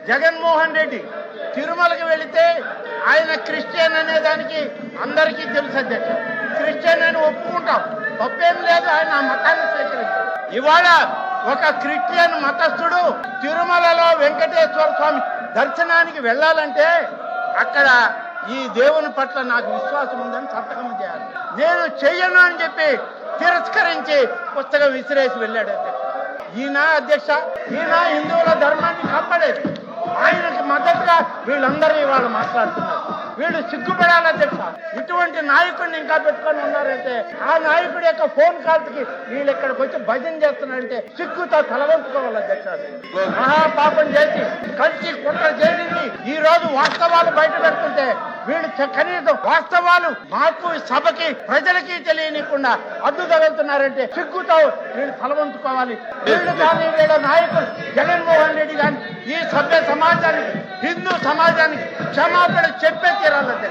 జగన్మోహన్ రెడ్డి తిరుమలకి వెళితే ఆయన క్రిస్టియన్ అనే దానికి అందరికీ తెలుసు అధ్యక్ష. క్రిస్టియన్ అని ఒప్పుకుంటాం, తప్పేం లేదు. ఆయన ఆ మతాన్ని స్వీకరించారు. ఇవాళ ఒక క్రిస్టియన్ మతస్థుడు తిరుమలలో వెంకటేశ్వర స్వామి దర్శనానికి వెళ్ళాలంటే అక్కడ ఈ దేవుని పట్ల నాకు విశ్వాసం ఉందని సంతకం చేయాలి. నేను చెయ్యను అని చెప్పి తిరస్కరించి పుస్తకం విసిరేసి వెళ్ళాడు అధ్యక్ష. ఈయన హిందువుల ధర్మాన్ని కాపాడేది. ఆయనకి మద్దతుగా వీళ్ళందరూ ఇవాళ మాట్లాడుతున్నారు. వీళ్ళు సిగ్గుపడాలి అధ్యక్ష. ఇటువంటి నాయకుడిని ఇంకా పెట్టుకొని ఉన్నారంటే ఆ నాయకుడి యొక్క ఫోన్ కాల్స్ కి వీళ్ళు ఇక్కడికి వచ్చి భజన చేస్తున్నారంటే సిగ్గుతో తలవంచుకోవాలి అధ్యక్ష. మహాపాపం చేసి కలిసి కుట్ర చేసింది ఈ రోజు వాస్తవాలు బయట పెడుతుంటే వీళ్ళు కనీసం వాస్తవాలు మాకు సభకి ప్రజలకి తెలియనికుండా అడ్డు తగులుతున్నారంటే సిగ్గుతో వీళ్ళు తలవంచుకోవాలి. వీళ్ళు కానీ వీళ్ళ నాయకులు జగన్మోహన్ రెడ్డి కానీ ఈ సభ్య సమాజానికి హిందూ సమాజానికి క్షమాపణ చెప్పే తీరాలంటే